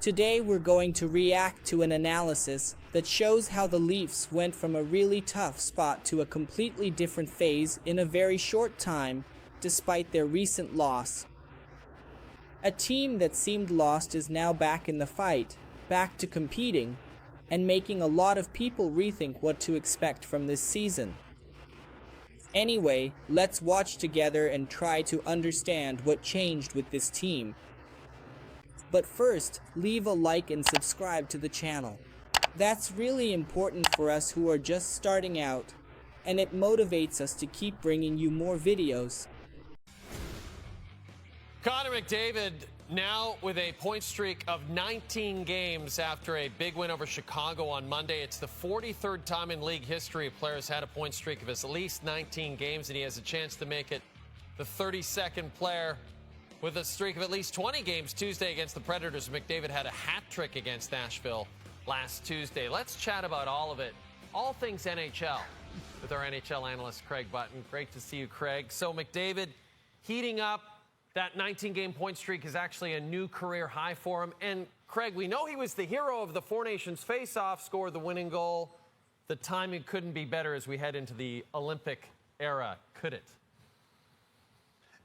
Today we're going to react to an analysis that shows how the Leafs went from a really tough spot to a completely different phase in a very short time, despite their recent loss. A team that seemed lost is now back in the fight, back to competing, and making a lot of people rethink what to expect from this season. Anyway, let's watch together and try to understand what changed with this team. But first, leave a like and subscribe to the channel. That's really important for us who are just starting out, and it motivates us to keep bringing you more videos. Connor McDavid now with a point streak of 19 games after a big win over Chicago on Monday. It's the 43rd time in league history a player has had a point streak of at least 19 games, and he has a chance to make it the 32nd player with a streak of at least 20 games. Tuesday against the Predators, McDavid had a hat trick against Nashville last Tuesday. Let's chat about all of it, all things NHL, with our NHL analyst, Craig Button. Great to see you, Craig. So McDavid heating up. That 19-game point streak is actually a new career high for him. And, Craig, we know he was the hero of the Four Nations face-off, scored the winning goal. The timing couldn't be better as we head into the Olympic era, could it?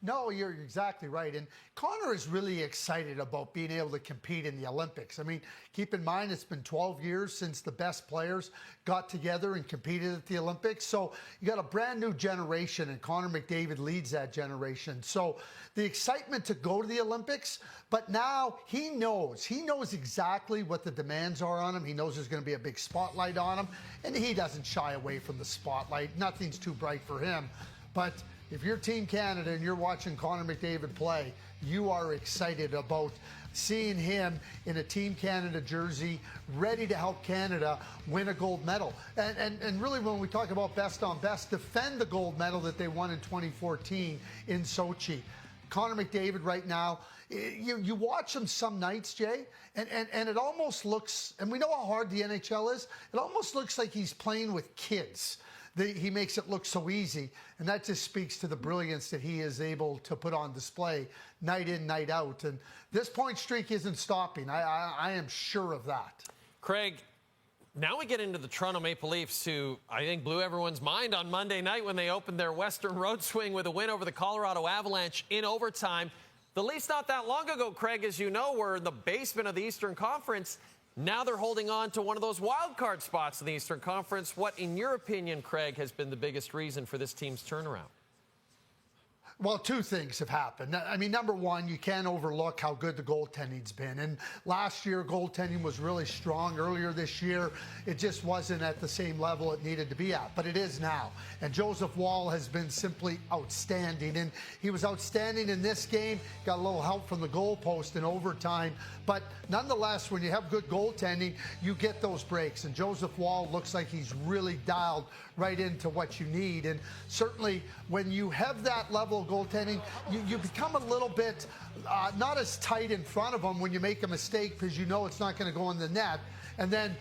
No, you're exactly right. And Connor is really excited about being able to compete in the Olympics. I mean, keep in mind, it's been 12 years since the best players got together and competed at the Olympics. So you got a brand new generation, and Connor McDavid leads that generation. So the excitement to go to the Olympics, but now he knows exactly what the demands are on him. He knows there's going to be a big spotlight on him, and he doesn't shy away from the spotlight. Nothing's too bright for him. But if you're Team Canada and you're watching Connor McDavid play, you are excited about seeing him in a Team Canada jersey, ready to help Canada win a gold medal. And really, when we talk about best on best, defend the gold medal that they won in 2014 in Sochi. Connor McDavid right now, you watch him some nights, Jay, and it almost looks, and we know how hard the NHL is, it almost looks like he's playing with kids. He makes it look so easy, and that just speaks to the brilliance that he is able to put on display night in, night out. And this point streak isn't stopping. I am sure of that. Craig, now we get into the Toronto Maple Leafs, who I think blew everyone's mind on Monday night when they opened their Western Road swing with a win over the Colorado Avalanche in overtime. The Leafs not that long ago, Craig, as you know, were in the basement of the Eastern Conference. Now they're holding on to one of those wild card spots in the Eastern Conference. What, in your opinion, Craig, has been the biggest reason for this team's turnaround? Well, two things have happened. I mean, number one, you can't overlook how good the goaltending's been. And last year, goaltending was really strong. Earlier this year, it just wasn't at the same level it needed to be at. But it is now. And Joseph Woll has been simply outstanding. And he was outstanding in this game. Got a little help from the goalpost in overtime. But nonetheless, when you have good goaltending, you get those breaks. And Joseph Woll looks like he's really dialed right into what you need. And certainly, when you have that level of goaltending, you become a little bit not as tight in front of them when you make a mistake, because you know it's not going to go in the net. And then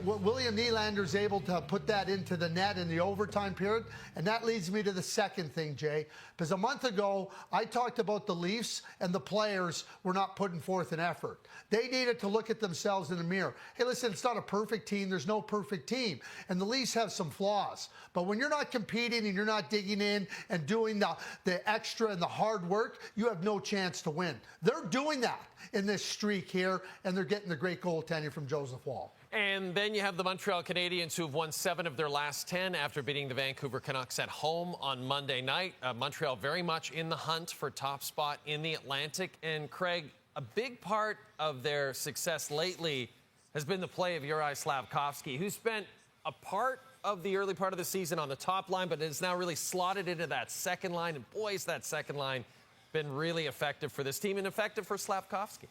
William Nylander's able to put that into the net in the overtime period. And that leads me to the second thing, Jay, because a month ago, I talked about the Leafs and the players were not putting forth an effort. They needed to look at themselves in the mirror. Hey, listen, it's not a perfect team. There's no perfect team. And the Leafs have some flaws. But when you're not competing and you're not digging in and doing the extra and the hard work, you have no chance to win. They're doing that in this streak here, and they're getting the great goaltending from Joseph Woll. And then you have the Montreal Canadiens, who've won 7 of their last 10 after beating the Vancouver Canucks at home on Monday night. Montreal very much in the hunt for top spot in the Atlantic. And Craig, a big part of their success lately has been the play of Juraj Slafkovsky, who spent a part of the early part of the season on the top line, but is now really slotted into that second line. And boy, has that second line been really effective for this team and effective for Slafkovsky.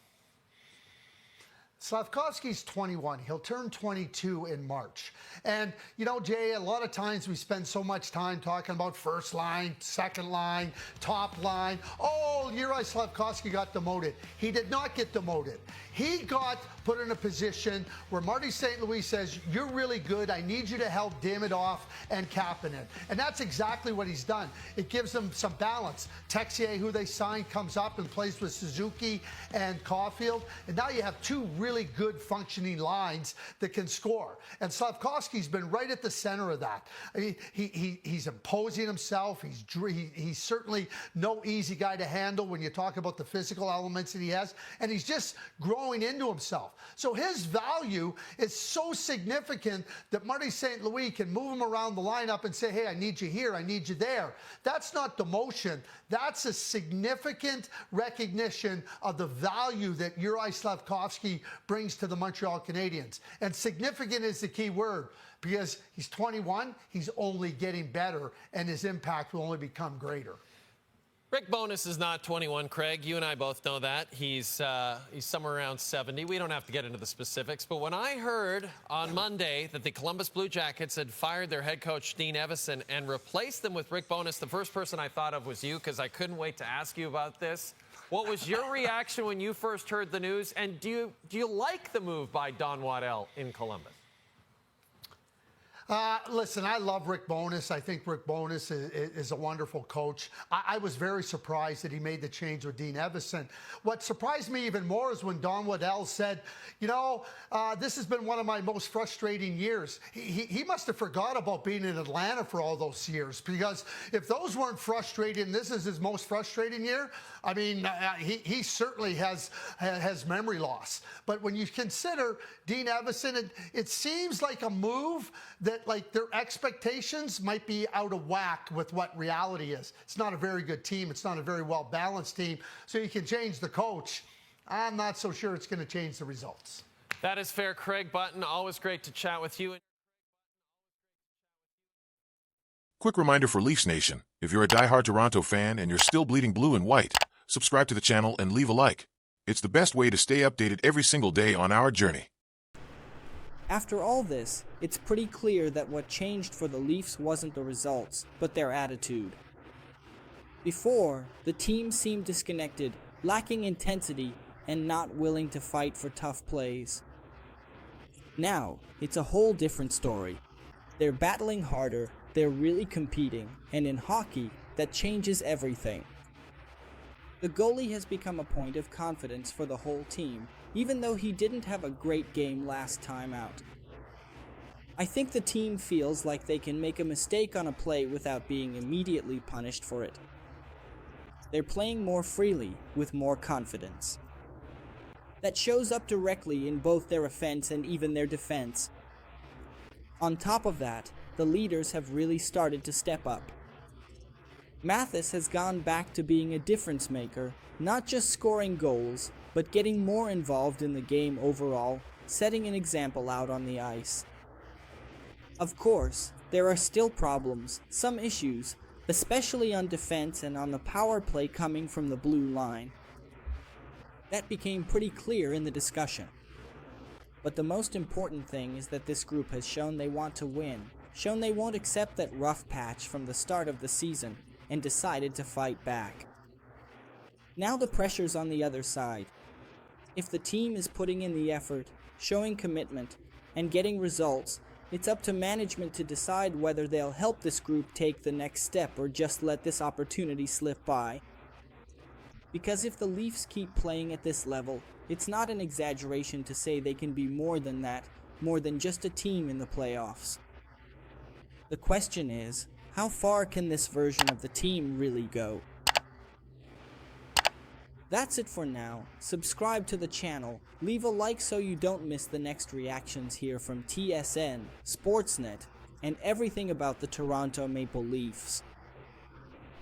Slafkovsky's 21. He'll turn 22 in March. And, you know, Jay, a lot of times we spend so much time talking about first line, second line, top line. Oh, Juraj Slafkovsky got demoted. He did not get demoted. He got put in a position where Marty St. Louis says, you're really good. I need you to help Davidoff and Kapanen. And that's exactly what he's done. It gives them some balance. Texier, who they signed, comes up and plays with Suzuki and Caulfield. And now you have two really good functioning lines that can score. And Slafkovsky's been right at the center of that. He's imposing himself. He's certainly no easy guy to handle when you talk about the physical elements that he has. And he's just growing into himself. So his value is so significant that Marty St. Louis can move him around the lineup and say, hey, I need you here, I need you there. That's not demotion. That's a significant recognition of the value that Juraj Slafkovsky brings to the Montreal Canadiens. And significant is the key word, because he's 21, he's only getting better, and his impact will only become greater. Rick Bowness is not 21, Craig. You and I both know that. He's somewhere around 70. We don't have to get into the specifics. But when I heard on Monday that the Columbus Blue Jackets had fired their head coach, Dean Evason, and replaced them with Rick Bowness, the first person I thought of was you, because I couldn't wait to ask you about this. What was your reaction when you first heard the news? And do you like the move by Don Waddell in Columbus? Listen, I love Rick Bowness. I think Rick Bowness is a wonderful coach. I was very surprised that he made the change with Dean Evason. What surprised me even more is when Don Waddell said, you know, this has been one of my most frustrating years. He must have forgot about being in Atlanta for all those years, because if those weren't frustrating, and this is his most frustrating year, I mean, he certainly has memory loss. But when you consider Dean Evason, it seems like a move that, like, their expectations might be out of whack with what reality is. It's not a very good team. It's not a very well-balanced team. So you can change the coach. I'm not so sure it's going to change the results. That is fair. Craig Button, always great to chat with you. Quick reminder for Leafs Nation. If you're a diehard Toronto fan and you're still bleeding blue and white, subscribe to the channel and leave a like. It's the best way to stay updated every single day on our journey. After all this, it's pretty clear that what changed for the Leafs wasn't the results, but their attitude. Before, the team seemed disconnected, lacking intensity, and not willing to fight for tough plays. Now, it's a whole different story. They're battling harder, they're really competing, and in hockey, that changes everything. The goalie has become a point of confidence for the whole team, even though he didn't have a great game last time out. I think the team feels like they can make a mistake on a play without being immediately punished for it. They're playing more freely, with more confidence. That shows up directly in both their offense and even their defense. On top of that, the leaders have really started to step up. Mathis has gone back to being a difference maker, not just scoring goals, but getting more involved in the game overall, setting an example out on the ice. Of course, there are still problems, some issues, especially on defense and on the power play coming from the blue line. That became pretty clear in the discussion. But the most important thing is that this group has shown they want to win, shown they won't accept that rough patch from the start of the season, and decided to fight back. Now the pressure's on the other side. If the team is putting in the effort, showing commitment, and getting results, it's up to management to decide whether they'll help this group take the next step or just let this opportunity slip by. Because if the Leafs keep playing at this level, it's not an exaggeration to say they can be more than that, more than just a team in the playoffs. The question is, how far can this version of the team really go? That's it for now. Subscribe to the channel, leave a like so you don't miss the next reactions here from TSN, Sportsnet, and everything about the Toronto Maple Leafs.